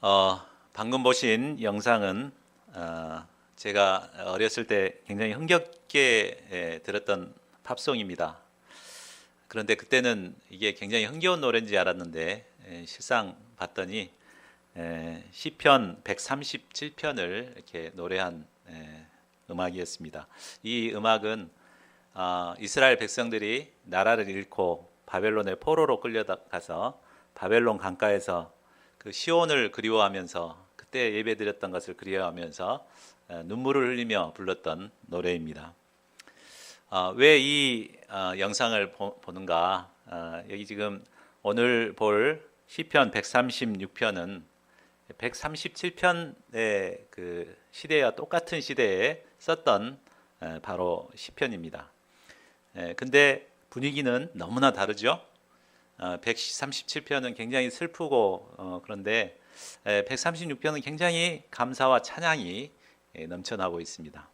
방금 보신 영상은 제가 어렸을 때 굉장히 흥겹게 들었던 팝송입니다. 그런데 그때는 이게 굉장히 흥겨운 노래인지 알았는데 실상 봤더니 시편 137편을 이렇게 노래한 음악이었습니다. 이 음악은 이스라엘 백성들이 나라를 잃고 바벨론의 포로로 끌려가서 바벨론 강가에서 그 시온을 그리워하면서 그때 예배드렸던 것을 그리워하면서 눈물을 흘리며 불렀던 노래입니다. 왜 이 영상을 보는가? 여기 지금 오늘 볼 시편 136편은 137편의 그 시대와 똑같은 시대에 썼던 바로 시편입니다. 근데 분위기는 너무나 다르죠. 137편은 굉장히 슬프고 그런데 136편은 굉장히 감사와 찬양이 넘쳐나고 있습니다.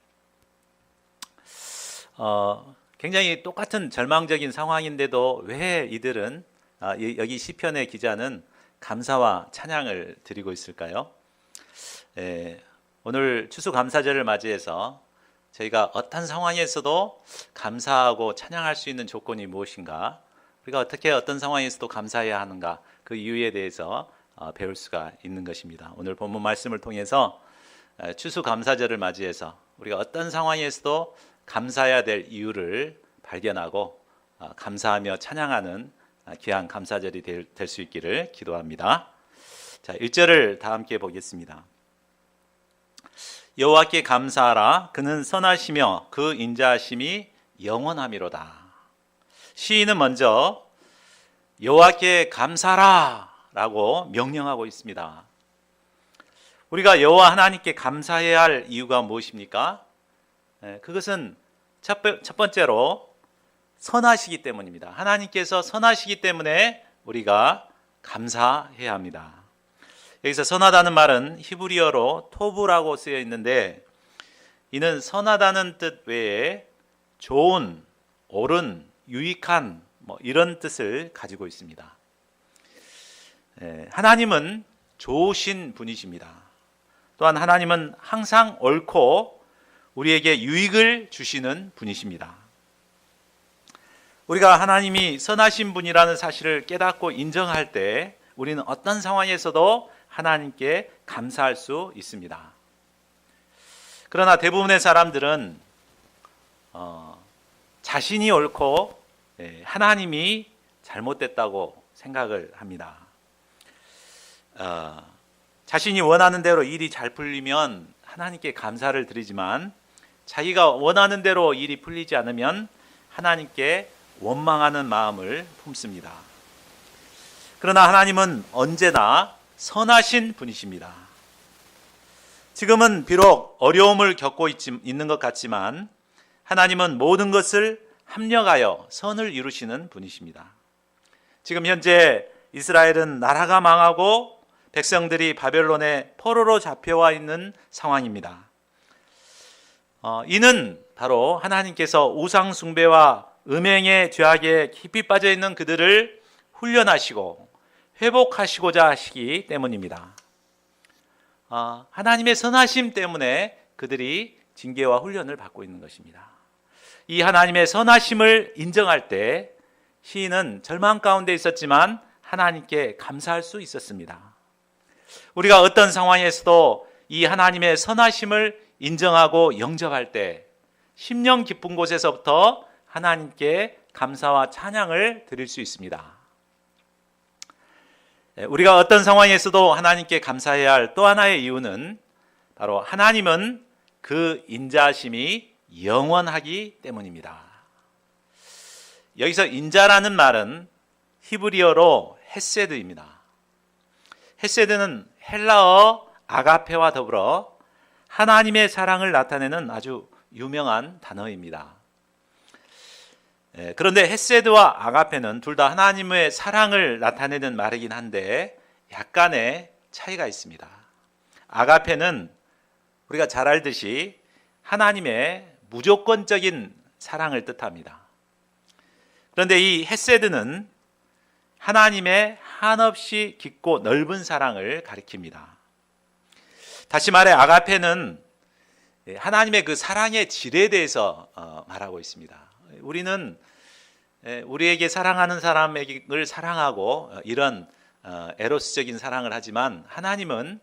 굉장히 똑같은 절망적인 상황인데도 왜 이들은 여기 시편의 기자는 감사와 찬양을 드리고 있을까요? 오늘 추수감사절을 맞이해서 저희가 어떤 상황에서도 감사하고 찬양할 수 있는 조건이 무엇인가, 우리가 어떻게 어떤 상황에서도 감사해야 하는가, 그 이유에 대해서 배울 수가 있는 것입니다. 오늘 본문 말씀을 통해서 추수감사절을 맞이해서 우리가 어떤 상황에서도 감사해야 될 이유를 발견하고 감사하며 찬양하는 귀한 감사절이 될 수 있기를 기도합니다. 자, 1절을 다 함께 보겠습니다. 여호와께 감사하라. 그는 선하시며 그 인자하심이 영원함이로다. 시인은 먼저 여호와께 감사하라 라고 명령하고 있습니다. 우리가 여호와 하나님께 감사해야 할 이유가 무엇입니까? 그것은 첫 번째로 선하시기 때문입니다. 하나님께서 선하시기 때문에 우리가 감사해야 합니다. 여기서 선하다는 말은 히브리어로 토브라고 쓰여 있는데, 이는 선하다는 뜻 외에 좋은, 옳은, 유익한 이런 뜻을 가지고 있습니다. 하나님은 좋으신 분이십니다. 또한 하나님은 항상 옳고 우리에게 유익을 주시는 분이십니다. 우리가 하나님이 선하신 분이라는 사실을 깨닫고 인정할 때 우리는 어떤 상황에서도 하나님께 감사할 수 있습니다. 그러나 대부분의 사람들은 자신이 옳고 하나님이 잘못됐다고 생각을 합니다. 자신이 원하는 대로 일이 잘 풀리면 하나님께 감사를 드리지만, 자기가 원하는 대로 일이 풀리지 않으면 하나님께 원망하는 마음을 품습니다. 그러나 하나님은 언제나 선하신 분이십니다. 지금은 비록 어려움을 겪고 있는 것 같지만 하나님은 모든 것을 합력하여 선을 이루시는 분이십니다. 지금 현재 이스라엘은 나라가 망하고 백성들이 바벨론의 포로로 잡혀와 있는 상황입니다. 이는 바로 하나님께서 우상 숭배와 음행의 죄악에 깊이 빠져 있는 그들을 훈련하시고 회복하시고자 하시기 때문입니다. 하나님의 선하심 때문에 그들이 징계와 훈련을 받고 있는 것입니다. 이 하나님의 선하심을 인정할 때 시인은 절망 가운데 있었지만 하나님께 감사할 수 있었습니다. 우리가 어떤 상황에서도 이 하나님의 선하심을 인정하고 영접할 때 심령 깊은 곳에서부터 하나님께 감사와 찬양을 드릴 수 있습니다. 우리가 어떤 상황에서도 하나님께 감사해야 할 또 하나의 이유는 바로 하나님은 그 인자하심이 영원하기 때문입니다. 여기서 인자라는 말은 히브리어로 헤세드입니다. 헤세드는 헬라어 아가페와 더불어 하나님의 사랑을 나타내는 아주 유명한 단어입니다. 그런데 헤세드와 아가페는 둘 다 하나님의 사랑을 나타내는 말이긴 한데 약간의 차이가 있습니다. 아가페는 우리가 잘 알듯이 하나님의 무조건적인 사랑을 뜻합니다. 그런데 이 헤세드는 하나님의 한없이 깊고 넓은 사랑을 가리킵니다. 다시 말해 아가페는 하나님의 그 사랑의 질에 대해서 말하고 있습니다. 우리는 우리에게 사랑하는 사람을 사랑하고 이런 에로스적인 사랑을 하지만 하나님은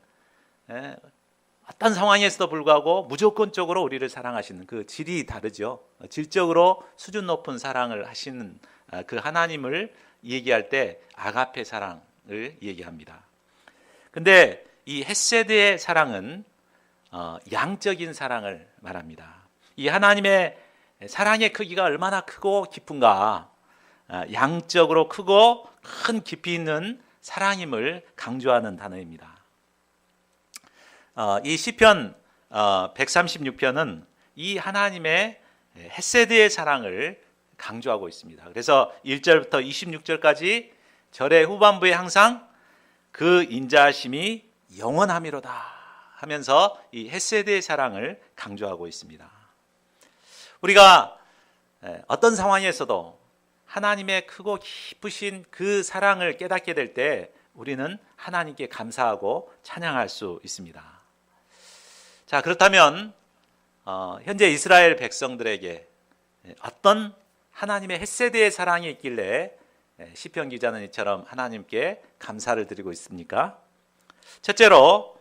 어떤 상황에서도 불구하고 무조건적으로 우리를 사랑하시는 그 질이 다르죠. 질적으로 수준 높은 사랑을 하시는 그 하나님을 얘기할 때 아가페 사랑을 얘기합니다. 근데 이 헤세드의 사랑은 양적인 사랑을 말합니다. 이 하나님의 사랑의 크기가 얼마나 크고 깊은가, 양적으로 크고 큰 깊이 있는 사랑임을 강조하는 단어입니다. 이 시편 136편은 이 하나님의 헤세드의 사랑을 강조하고 있습니다. 그래서 1절부터 26절까지 절의 후반부에 항상 그 인자하심이 영원함이로다 하면서 이 헤세드의 사랑을 강조하고 있습니다. 우리가 어떤 상황에서도 하나님의 크고 깊으신 그 사랑을 깨닫게 될 때 우리는 하나님께 감사하고 찬양할 수 있습니다. 자, 그렇다면 현재 이스라엘 백성들에게 어떤 하나님의 헤세드의 사랑이 있길래 시편 기자는 이처럼 하나님께 감사를 드리고 있습니까? 첫째로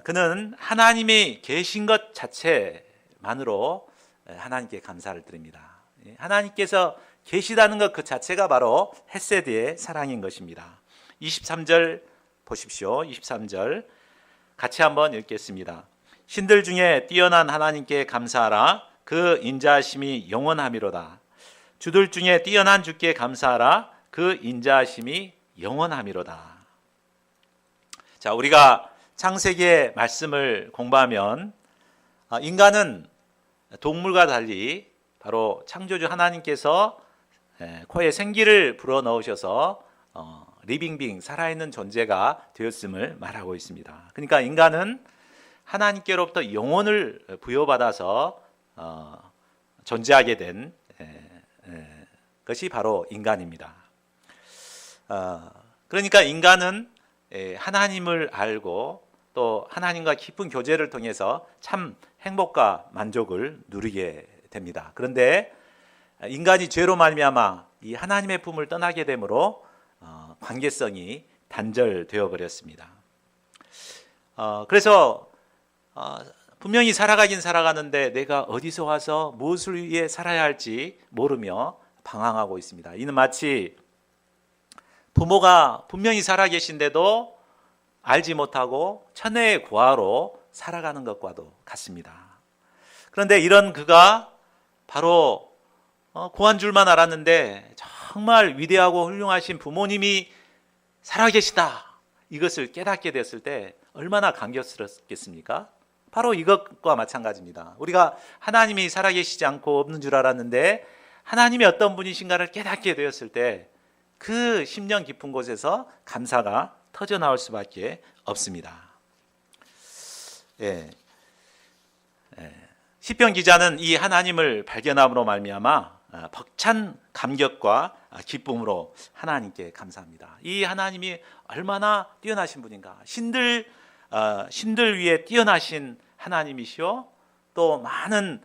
그는 하나님이 계신 것 자체만으로 하나님께 감사를 드립니다. 하나님께서 계시다는 것 그 자체가 바로 헤세드의 사랑인 것입니다. 23절 보십시오. 23절 같이 한번 읽겠습니다. 신들 중에 뛰어난 하나님께 감사하라. 그 인자하심이 영원함이로다. 주들 중에 뛰어난 주께 감사하라. 그 인자하심이 영원함이로다. 자, 우리가 창세기의 말씀을 공부하면 인간은 동물과 달리 바로 창조주 하나님께서 코에 생기를 불어넣으셔서 리빙빙 살아있는 존재가 되었음을 말하고 있습니다. 그러니까 인간은 하나님께로부터 영혼을 부여받아서 존재하게 된 것이 바로 인간입니다. 그러니까 인간은 하나님을 알고 또 하나님과 깊은 교제를 통해서 참 행복과 만족을 누리게 됩니다. 그런데 인간이 죄로 말미암아 이 하나님의 품을 떠나게 되므로 관계성이 단절되어 버렸습니다. 그래서 분명히 살아가긴 살아가는데 내가 어디서 와서 무엇을 위해 살아야 할지 모르며 방황하고 있습니다. 이는 마치 부모가 분명히 살아계신데도 알지 못하고 천혜의 고아로 살아가는 것과도 같습니다. 그런데 이런 그가 바로 고한 줄만 알았는데 정말 위대하고 훌륭하신 부모님이 살아계시다 이것을 깨닫게 됐을 때 얼마나 감격스럽겠습니까? 바로 이것과 마찬가지입니다. 우리가 하나님이 살아계시지 않고 없는 줄 알았는데 하나님이 어떤 분이신가를 깨닫게 되었을 때 그 심령 깊은 곳에서 감사가 터져나올 수밖에 없습니다. 시편 기자는 이 하나님을 발견함으로 말미암아 벅찬 감격과 기쁨으로 하나님께 감사합니다. 이 하나님이 얼마나 뛰어나신 분인가. 신들 위에 뛰어나신 하나님이시오. 또 많은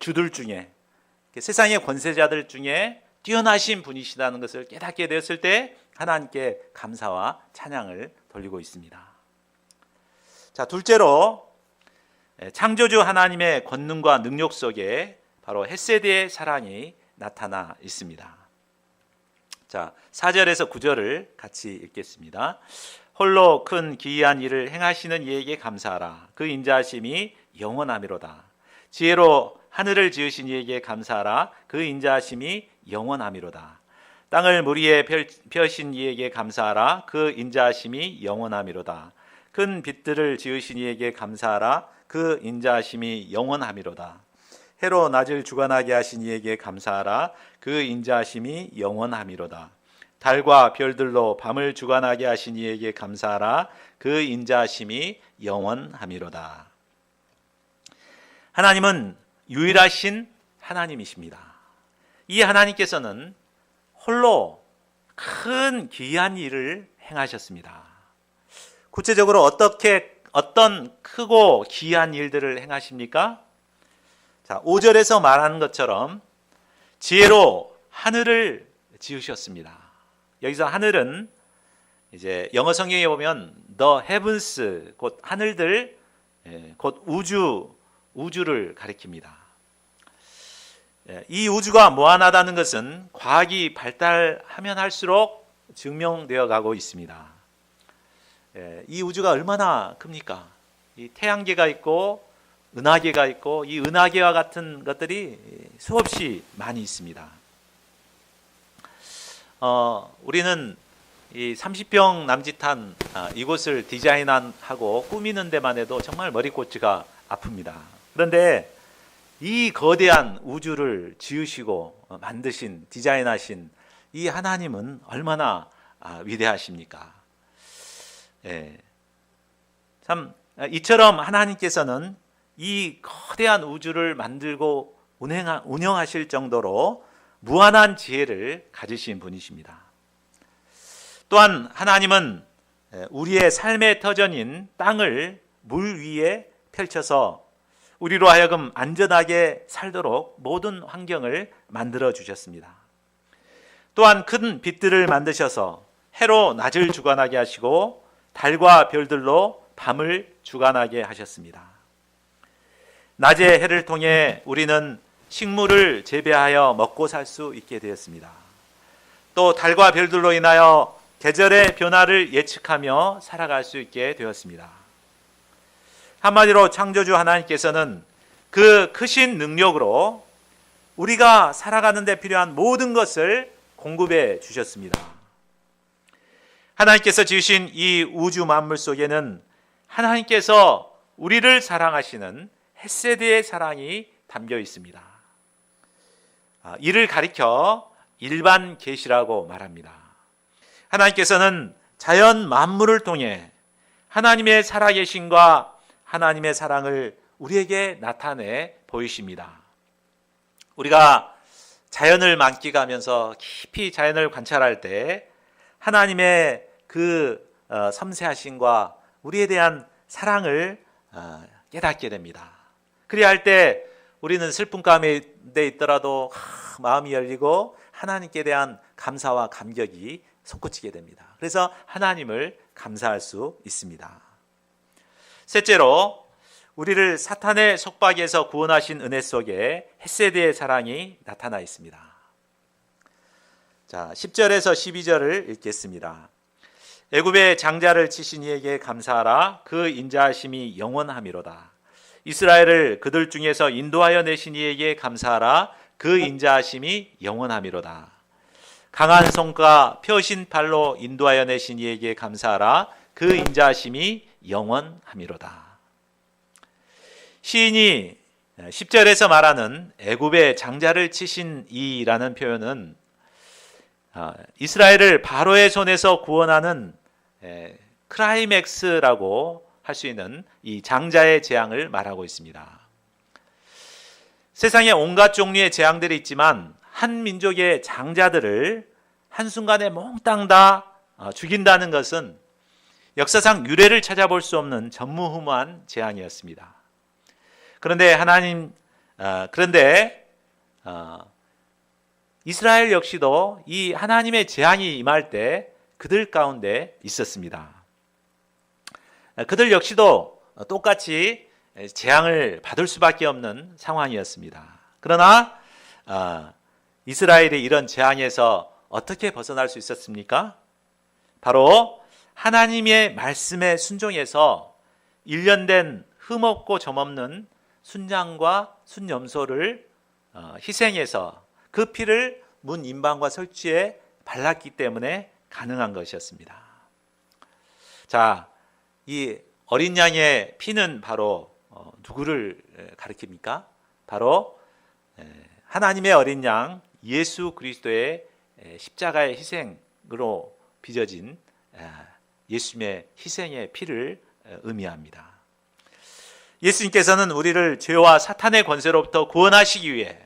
주들 중에 세상의 권세자들 중에 뛰어나신 분이시다는 것을 깨닫게 되었을 때 하나님께 감사와 찬양을 돌리고 있습니다. 자, 둘째로 창조주 하나님의 권능과 능력 속에 바로 헤세드의 사랑이 나타나 있습니다. 자, 4절에서 9절을 같이 읽겠습니다. 홀로 큰 기이한 일을 행하시는 이에게 감사하라. 그 인자하심이 영원하미로다. 지혜로 하늘을 지으신 이에게 감사하라. 그 인자하심이 영원하미로다. 땅을 물 위에 펴신 이에게 감사하라. 그 인자하심이 영원하미로다. 큰 빛들을 지으신 이에게 감사하라. 그 인자하심이 영원하미로다. 해로 낮을 주관하게 하신 이에게 감사하라. 그 인자하심이 영원하미로다. 달과 별들로 밤을 주관하게 하신 이에게 감사하라. 그 인자하심이 영원하미로다. 하나님은 유일하신 하나님이십니다. 이 하나님께서는 홀로 큰 기이한 일을 행하셨습니다. 구체적으로 어떤 크고 기이한 일들을 행하십니까? 자, 5절에서 말하는 것처럼 지혜로 하늘을 지으셨습니다. 여기서 하늘은 이제 영어 성경에 보면 the heavens, 곧 하늘들, 곧 우주를 가리킵니다. 이 우주가 무한하다는 것은 과학이 발달하면 할수록 증명되어 가고 있습니다. 이 우주가 얼마나 큽니까? 이 태양계가 있고 은하계가 있고 이 은하계와 같은 것들이 수없이 많이 있습니다. 우리는 이 30평 남짓한 이곳을 디자인하고 꾸미는 데만 해도 정말 머리꼬치가 아픕니다. 그런데 이 거대한 우주를 지으시고 만드신, 디자인하신 이 하나님은 얼마나 위대하십니까? 참 이처럼 하나님께서는 이 거대한 우주를 만들고 운영하실 정도로 무한한 지혜를 가지신 분이십니다. 또한 하나님은 우리의 삶의 터전인 땅을 물 위에 펼쳐서 우리로 하여금 안전하게 살도록 모든 환경을 만들어 주셨습니다. 또한 큰 빛들을 만드셔서 해로 낮을 주관하게 하시고 달과 별들로 밤을 주관하게 하셨습니다. 낮의 해를 통해 우리는 식물을 재배하여 먹고 살 수 있게 되었습니다. 또 달과 별들로 인하여 계절의 변화를 예측하며 살아갈 수 있게 되었습니다. 한마디로 창조주 하나님께서는 그 크신 능력으로 우리가 살아가는 데 필요한 모든 것을 공급해 주셨습니다. 하나님께서 지으신 이 우주 만물 속에는 하나님께서 우리를 사랑하시는 헤세드의 사랑이 담겨 있습니다. 이를 가리켜 일반 계시라고 말합니다. 하나님께서는 자연 만물을 통해 하나님의 살아계심과 하나님의 사랑을 우리에게 나타내 보이십니다. 우리가 자연을 만끽하면서 깊이 자연을 관찰할 때 하나님의 그 섬세하심과 우리에 대한 사랑을 깨닫게 됩니다. 그리야 할 때 우리는 슬픔 가운데 있더라도 마음이 열리고 하나님께 대한 감사와 감격이 솟구치게 됩니다. 그래서 하나님을 감사할 수 있습니다. 셋째로 우리를 사탄의 속박에서 구원하신 은혜 속에 헤세드의 사랑이 나타나 있습니다. 자, 10절에서 12절을 읽겠습니다. 애굽의 장자를 치신 이에게 감사하라. 그 인자하심이 영원함이로다. 이스라엘을 그들 중에서 인도하여 내신 이에게 감사하라. 그 인자하심이 영원함이로다. 강한 손과 펴신 팔로 인도하여 내신 이에게 감사하라. 그 인자하심이 영원함이로다. 시인이 10절에서 말하는 애굽의 장자를 치신 이라는 표현은 이스라엘을 바로의 손에서 구원하는 클라이맥스라고 할 수 있는 이 장자의 재앙을 말하고 있습니다. 세상에 온갖 종류의 재앙들이 있지만 한 민족의 장자들을 한순간에 몽땅 다 죽인다는 것은 역사상 유례를 찾아볼 수 없는 전무후무한 재앙이었습니다. 그런데 이스라엘 역시도 이 하나님의 재앙이 임할 때 그들 가운데 있었습니다. 그들 역시도 똑같이 재앙을 받을 수밖에 없는 상황이었습니다. 그러나 이스라엘이 이런 재앙에서 어떻게 벗어날 수 있었습니까? 바로 하나님의 말씀에 순종해서 일련된 흠없고 점없는 순양과 순염소를 희생해서 그 피를 문 임방과 설치에 발랐기 때문에 가능한 것이었습니다. 자, 이 어린 양의 피는 바로 누구를 가리킵니까? 바로 하나님의 어린 양 예수 그리스도의 십자가의 희생으로 빚어진 예수님의 희생의 피를 의미합니다. 예수님께서는 우리를 죄와 사탄의 권세로부터 구원하시기 위해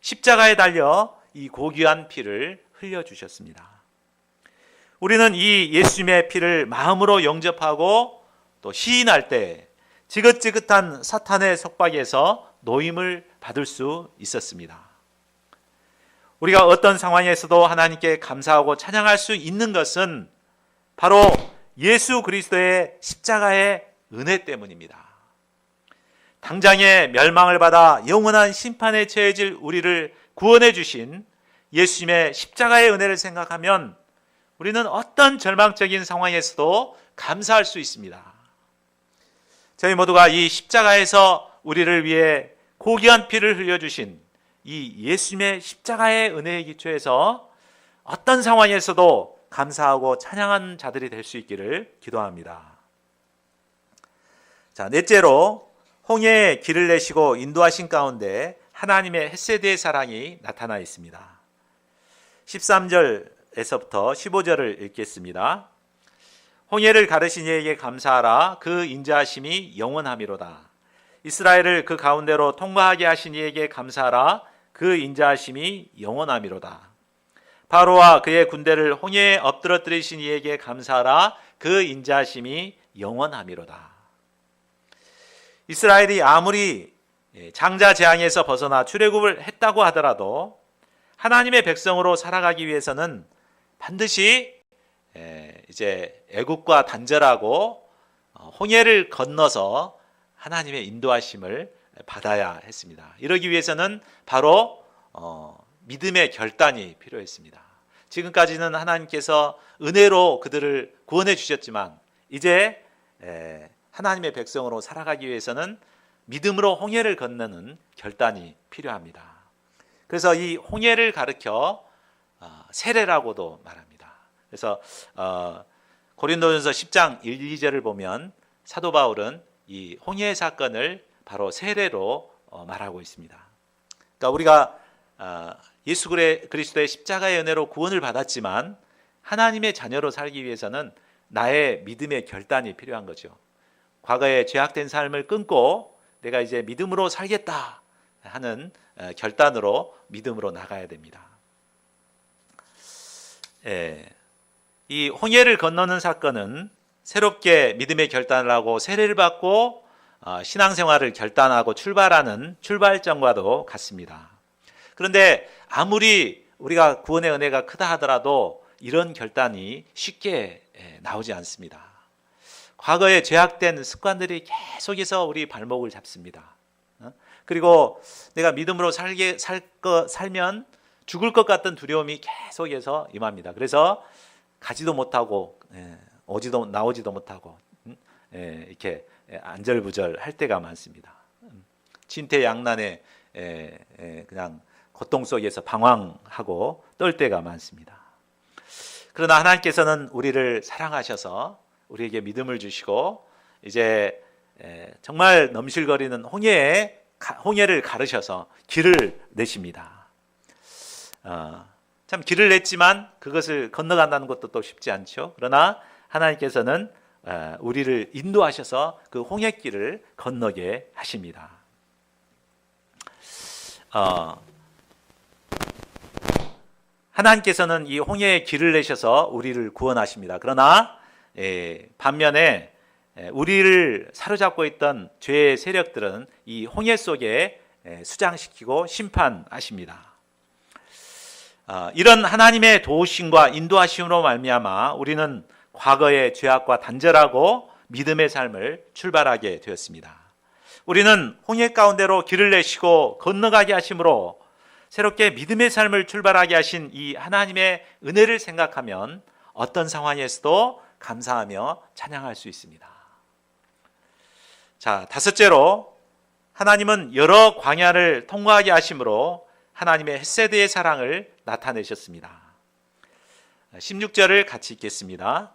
십자가에 달려 이 고귀한 피를 흘려주셨습니다. 우리는 이 예수님의 피를 마음으로 영접하고 또 시인할 때 지긋지긋한 사탄의 속박에서 노임을 받을 수 있었습니다. 우리가 어떤 상황에서도 하나님께 감사하고 찬양할 수 있는 것은 바로 예수 그리스도의 십자가의 은혜 때문입니다. 당장의 멸망을 받아 영원한 심판에 처해질 우리를 구원해 주신 예수님의 십자가의 은혜를 생각하면 우리는 어떤 절망적인 상황에서도 감사할 수 있습니다. 저희 모두가 이 십자가에서 우리를 위해 고귀한 피를 흘려주신 이 예수님의 십자가의 은혜에 기초해서 어떤 상황에서도 감사하고 찬양하는 자들이 될 수 있기를 기도합니다. 자, 넷째로 홍해에 길을 내시고 인도하신 가운데 하나님의 헷세드의 사랑이 나타나 있습니다. 13절에서부터 15절을 읽겠습니다. 홍해를 가르신 이에게 감사하라. 그 인자하심이 영원함이로다. 이스라엘을 그 가운데로 통과하게 하신 이에게 감사하라. 그 인자하심이 영원함이로다. 바로와 그의 군대를 홍해에 엎드러뜨리신 이에게 감사하라. 그 인자하심이 영원함이로다. 이스라엘이 아무리 장자 재앙에서 벗어나 출애굽을 했다고 하더라도 하나님의 백성으로 살아가기 위해서는 반드시 이제 애국과 단절하고 홍해를 건너서 하나님의 인도하심을 받아야 했습니다. 이러기 위해서는 바로 믿음의 결단이 필요했습니다. 지금까지는 하나님께서 은혜로 그들을 구원해 주셨지만 이제 하나님의 백성으로 살아가기 위해서는 믿음으로 홍해를 건너는 결단이 필요합니다. 그래서 이 홍해를 가르쳐 세례라고도 말합니다. 그래서 고린도전서 10장 1, 2절을 보면 사도 바울은 이 홍해 사건을 바로 세례로 말하고 있습니다. 그러니까 우리가 예수 그리스도의 십자가의 은혜로 구원을 받았지만 하나님의 자녀로 살기 위해서는 나의 믿음의 결단이 필요한 거죠. 과거에 죄악된 삶을 끊고 내가 이제 믿음으로 살겠다 하는 결단으로 믿음으로 나가야 됩니다. 이 홍해를 건너는 사건은 새롭게 믿음의 결단을 하고 세례를 받고 신앙생활을 결단하고 출발하는 출발점과도 같습니다. 그런데 아무리 우리가 구원의 은혜가 크다 하더라도 이런 결단이 쉽게 나오지 않습니다. 과거에 죄악된 습관들이 계속해서 우리 발목을 잡습니다. 그리고 내가 믿음으로 살면 죽을 것 같은 두려움이 계속해서 임합니다. 그래서 가지도 못하고 나오지도 못하고 이렇게 안절부절 할 때가 많습니다. 진퇴양난에 그냥 고통 속에서 방황하고 떨 때가 많습니다. 그러나 하나님께서는 우리를 사랑하셔서 우리에게 믿음을 주시고 이제 정말 넘실거리는 홍해를 가르셔서 길을 내십니다. 참 길을 냈지만 그것을 건너간다는 것도 또 쉽지 않죠. 그러나 하나님께서는 우리를 인도하셔서 그 홍해길을 건너게 하십니다. 하나님께서는 이 홍해의 길을 내셔서 우리를 구원하십니다. 그러나 반면에 우리를 사로잡고 있던 죄의 세력들은 이 홍해 속에 수장시키고 심판하십니다. 이런 하나님의 도우심과 인도하심으로 말미암아 우리는 과거의 죄악과 단절하고 믿음의 삶을 출발하게 되었습니다. 우리는 홍해 가운데로 길을 내시고 건너가게 하심으로 새롭게 믿음의 삶을 출발하게 하신 이 하나님의 은혜를 생각하면 어떤 상황에서도 감사하며 찬양할 수 있습니다. 자, 다섯째로 하나님은 여러 광야를 통과하게 하심으로 하나님의 헷세드의 사랑을 나타내셨습니다. 16절을 같이 읽겠습니다.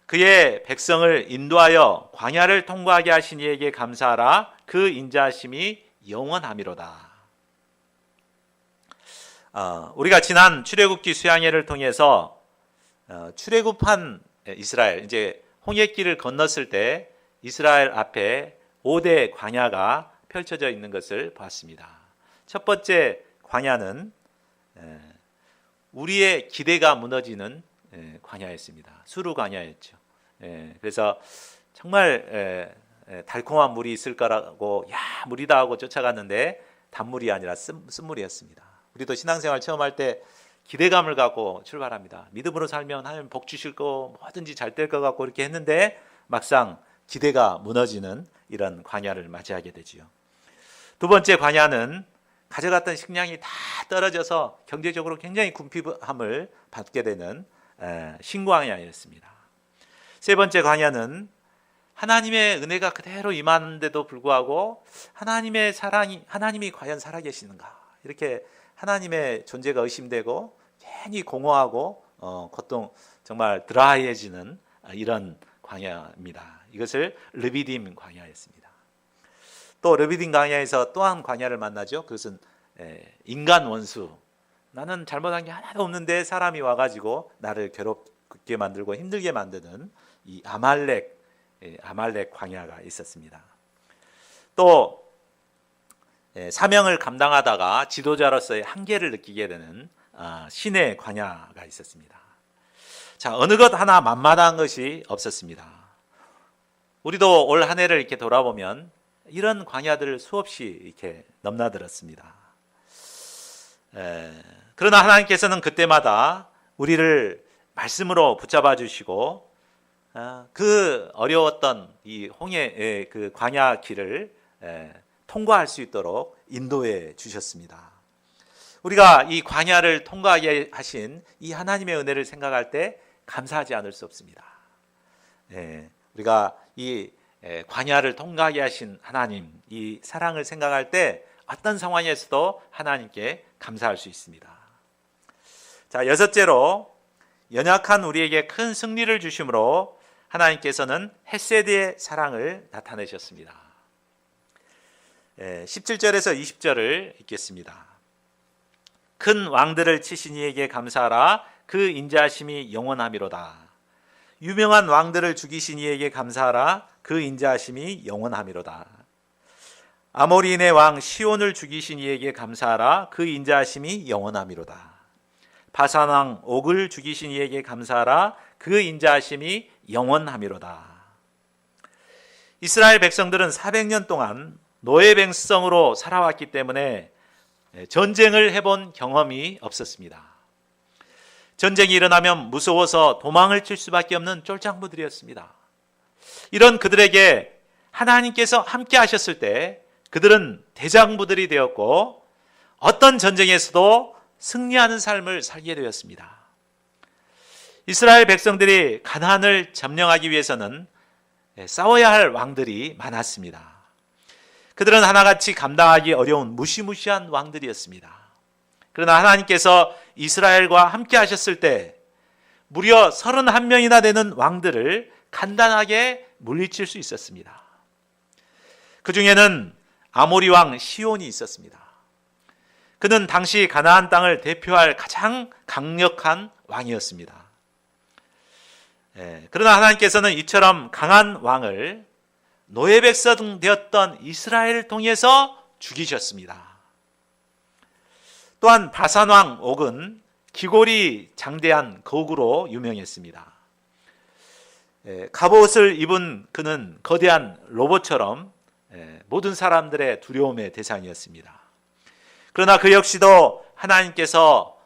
그의 백성을 인도하여 광야를 통과하게 하신 이에게 감사하라. 그 인자하심이 영원함이로다. 우리가 지난 출애굽기 수양회를 통해서 출애굽한 이스라엘, 이제 홍해길을 건넜을 때 이스라엘 앞에 5대 광야가 펼쳐져 있는 것을 봤습니다. 첫 번째 광야는 우리의 기대가 무너지는 광야였습니다. 수루 광야였죠. 그래서 정말 달콤한 물이 있을 거라고 야 물이다 하고 쫓아갔는데 단물이 아니라 쓴물이었습니다. 우리도 신앙생활 처음 할 때 기대감을 갖고 출발합니다. 믿음으로 살면 하나님 복 주실 거 뭐든지 잘 될 것 같고 이렇게 했는데 막상 기대가 무너지는 이런 광야를 맞이하게 되지요. 두 번째 광야는 가져갔던 식량이 다 떨어져서 경제적으로 굉장히 궁핍함을 받게 되는 신광야였습니다. 세 번째 광야는 하나님의 은혜가 그대로 임하는데도 불구하고 하나님의 사랑이 하나님이 과연 살아계시는가 이렇게 하나님의 존재가 의심되고 괜히 공허하고 고통 정말 드라이해지는 이런 광야입니다. 이것을 르비딤 광야였습니다. 또 르비딤 광야에서 또한 광야를 만나죠. 그것은 인간 원수. 나는 잘못한 게 하나도 없는데 사람이 와가지고 나를 괴롭게 만들고 힘들게 만드는 이 아말렉 광야가 있었습니다. 또 사명을 감당하다가 지도자로서의 한계를 느끼게 되는 신의 광야가 있었습니다. 자, 어느 것 하나 만마다한 것이 없었습니다. 우리도 올 한 해를 이렇게 돌아보면 이런 광야들을 수없이 이렇게 넘나들었습니다. 그러나 하나님께서는 그때마다 우리를 말씀으로 붙잡아 주시고 그 어려웠던 이 홍해 그 광야 길을 통과할 수 있도록 인도해 주셨습니다. 우리가 이 광야를 통과하게 하신 이 하나님의 은혜를 생각할 때 감사하지 않을 수 없습니다. 우리가 이 광야를 통과하게 하신 하나님, 이 사랑을 생각할 때 어떤 상황에서도 하나님께 감사할 수 있습니다. 자, 여섯째로 연약한 우리에게 큰 승리를 주심으로 하나님께서는 헤세드의 사랑을 나타내셨습니다. 17절에서 20절을 읽겠습니다. 큰 왕들을 치신 이에게 감사하라. 그 인자하심이 영원하미로다. 유명한 왕들을 죽이신 이에게 감사하라. 그 인자하심이 영원하미로다. 아모리인의 왕 시온을 죽이신 이에게 감사하라. 그 인자하심이 영원하미로다. 바산 왕 옥을 죽이신 이에게 감사하라. 그 인자하심이 영원하미로다. 이스라엘 백성들은 400년 동안 노예 백성으로 살아왔기 때문에 전쟁을 해본 경험이 없었습니다. 전쟁이 일어나면 무서워서 도망을 칠 수밖에 없는 쫄장부들이었습니다. 이런 그들에게 하나님께서 함께 하셨을 때 그들은 대장부들이 되었고 어떤 전쟁에서도 승리하는 삶을 살게 되었습니다. 이스라엘 백성들이 가나안을 점령하기 위해서는 싸워야 할 왕들이 많았습니다. 그들은 하나같이 감당하기 어려운 무시무시한 왕들이었습니다. 그러나 하나님께서 이스라엘과 함께 하셨을 때 무려 31명이나 되는 왕들을 간단하게 물리칠 수 있었습니다. 그 중에는 아모리 왕 시온이 있었습니다. 그는 당시 가나안 땅을 대표할 가장 강력한 왕이었습니다. 그러나 하나님께서는 이처럼 강한 왕을 노예 백성 되었던 이스라엘을 통해서 죽이셨습니다. 또한 바산 왕 옥은 기골이 장대한 거구로 유명했습니다. 갑옷을 입은 그는 거대한 로봇처럼 모든 사람들의 두려움의 대상이었습니다. 그러나 그 역시도 하나님께서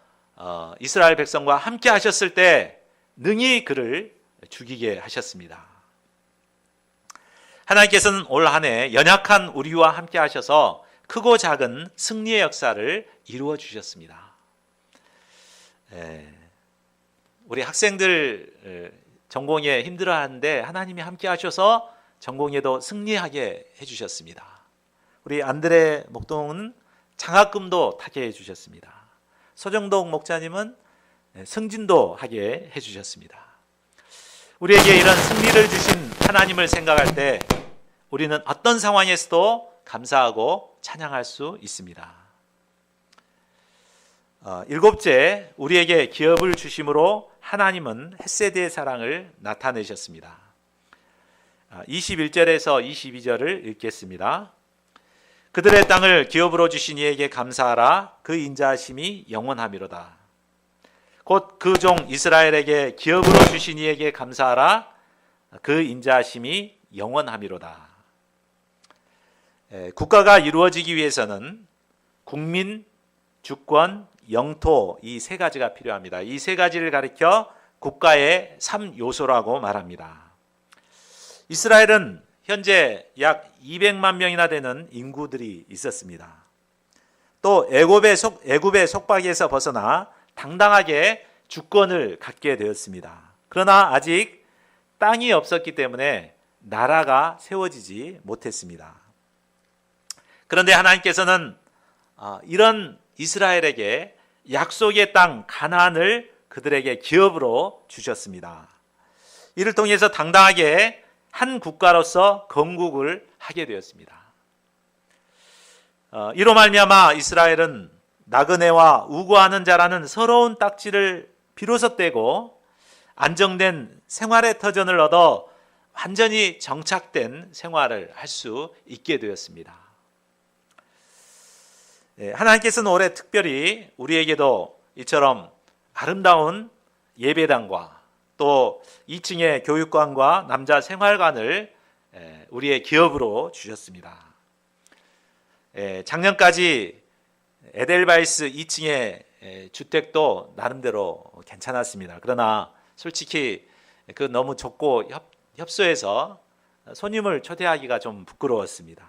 이스라엘 백성과 함께 하셨을 때 능히 그를 죽이게 하셨습니다. 하나님께서는 올 한 해 연약한 우리와 함께 하셔서 크고 작은 승리의 역사를 이루어 주셨습니다. 우리 학생들 전공에 힘들어하는데 하나님이 함께 하셔서 전공에도 승리하게 해주셨습니다. 우리 안드레 목동은 장학금도 타게 해주셨습니다. 소정동 목자님은 승진도 하게 해주셨습니다. 우리에게 이런 승리를 주신 하나님을 생각할 때 우리는 어떤 상황에서도 감사하고 찬양할 수 있습니다. 일곱째, 우리에게 기업을 주심으로 하나님은 헤세드의 사랑을 나타내셨습니다. 21절에서 22절을 읽겠습니다. 그들의 땅을 기업으로 주신 이에게 감사하라. 그 인자하심이 영원하미로다. 곧 그 종 이스라엘에게 기업으로 주신 이에게 감사하라. 그 인자하심이 영원함이로다. 국가가 이루어지기 위해서는 국민, 주권, 영토 이 세 가지가 필요합니다. 이 세 가지를 가리켜 국가의 3요소라고 말합니다. 이스라엘은 현재 약 200만 명이나 되는 인구들이 있었습니다. 또 애굽의 속박에서 벗어나 당당하게 주권을 갖게 되었습니다. 그러나 아직 땅이 없었기 때문에 나라가 세워지지 못했습니다. 그런데 하나님께서는 이런 이스라엘에게 약속의 땅 가나안을 그들에게 기업으로 주셨습니다. 이를 통해서 당당하게 한 국가로서 건국을 하게 되었습니다. 이로 말미암아 이스라엘은 나그네와 우고하는 자라는 서러운 딱지를 비로소 떼고 안정된 생활의 터전을 얻어 완전히 정착된 생활을 할 수 있게 되었습니다. 하나님께서는 올해 특별히 우리에게도 이처럼 아름다운 예배당과 또 2층의 교육관과 남자 생활관을 우리의 기업으로 주셨습니다. 작년까지 에델바이스 2층의 주택도 나름대로 괜찮았습니다. 그러나 솔직히 그 너무 좁고 협소해서 손님을 초대하기가 좀 부끄러웠습니다.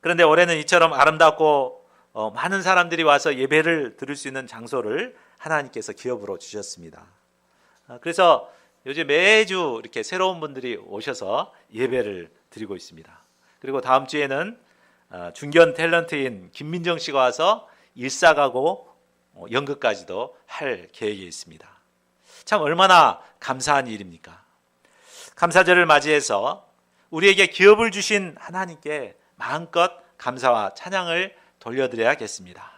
그런데 올해는 이처럼 아름답고 많은 사람들이 와서 예배를 드릴 수 있는 장소를 하나님께서 기업으로 주셨습니다. 그래서 요즘 매주 이렇게 새로운 분들이 오셔서 예배를 드리고 있습니다. 그리고 다음 주에는 중견 탤런트인 김민정 씨가 와서 일사가고 연극까지도 할 계획이 있습니다. 참 얼마나 감사한 일입니까? 감사절을 맞이해서 우리에게 기업을 주신 하나님께 마음껏 감사와 찬양을 돌려드려야겠습니다.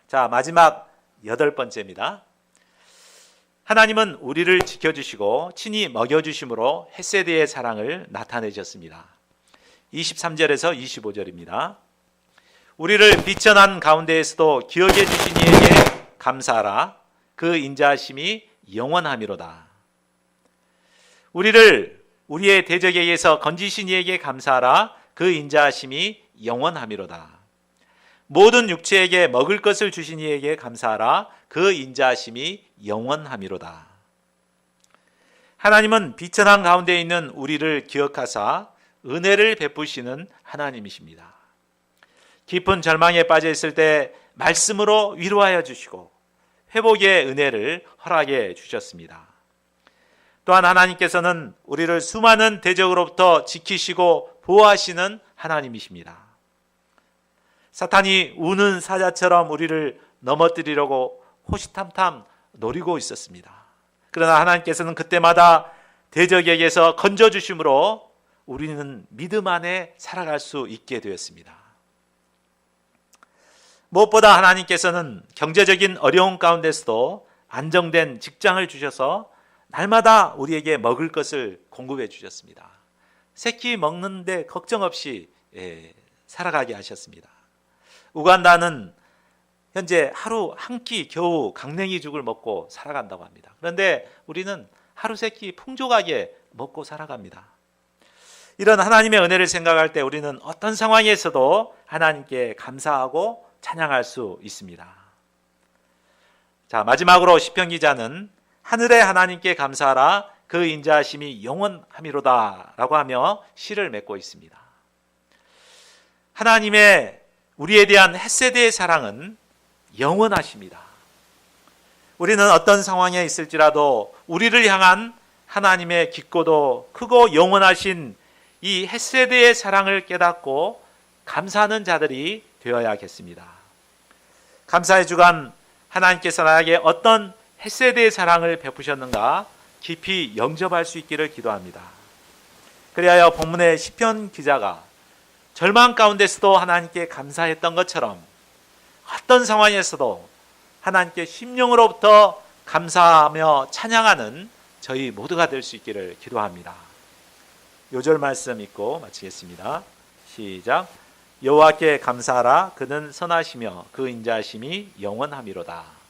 자, 마지막 8번째입니다. 하나님은 우리를 지켜주시고 친히 먹여주심으로 헷세대의 사랑을 나타내셨습니다. 23절에서 25절입니다. 우리를 비천한 가운데에서도 기억해 주신 이에게 감사하라. 그 인자하심이 영원함이로다. 우리를 우리의 대적에 의해서 건지신 이에게 감사하라. 그 인자하심이 영원함이로다. 모든 육체에게 먹을 것을 주신 이에게 감사하라. 그 인자하심이 영원함이로다. 하나님은 비천한 가운데 있는 우리를 기억하사 은혜를 베푸시는 하나님이십니다. 깊은 절망에 빠져 있을 때 말씀으로 위로하여 주시고 회복의 은혜를 허락해 주셨습니다. 또한 하나님께서는 우리를 수많은 대적으로부터 지키시고 보호하시는 하나님이십니다. 사탄이 우는 사자처럼 우리를 넘어뜨리려고 호시탐탐 노리고 있었습니다. 그러나 하나님께서는 그때마다 대적에게서 건져주심으로 우리는 믿음 안에 살아갈 수 있게 되었습니다. 무엇보다 하나님께서는 경제적인 어려움 가운데서도 안정된 직장을 주셔서 날마다 우리에게 먹을 것을 공급해 주셨습니다. 새끼 먹는데 걱정 없이 살아가게 하셨습니다. 우간다는 현재 하루 한 끼 겨우 강냉이죽을 먹고 살아간다고 합니다. 그런데 우리는 하루 세 끼 풍족하게 먹고 살아갑니다. 이런 하나님의 은혜를 생각할 때 우리는 어떤 상황에서도 하나님께 감사하고 찬양할 수 있습니다. 자, 마지막으로 시편 기자는 하늘의 하나님께 감사하라. 그 인자하심이 영원함이로다 라고 하며 시를 맺고 있습니다. 하나님의 우리에 대한 헷세대의 사랑은 영원하십니다. 우리는 어떤 상황에 있을지라도 우리를 향한 하나님의 깊고도 크고 영원하신 이 헷세대의 사랑을 깨닫고 감사하는 자들이 되어야겠습니다. 감사의 주간 하나님께서 나에게 어떤 헷세대의 사랑을 베푸셨는가 깊이 영접할 수 있기를 기도합니다. 그리하여 본문의 시편 기자가 절망 가운데서도 하나님께 감사했던 것처럼 어떤 상황에서도 하나님께 심령으로부터 감사하며 찬양하는 저희 모두가 될 수 있기를 기도합니다. 요절 말씀 읽고 마치겠습니다. 시작. 여호와께 감사하라. 그는 선하시며 그 인자하심이 영원함이로다.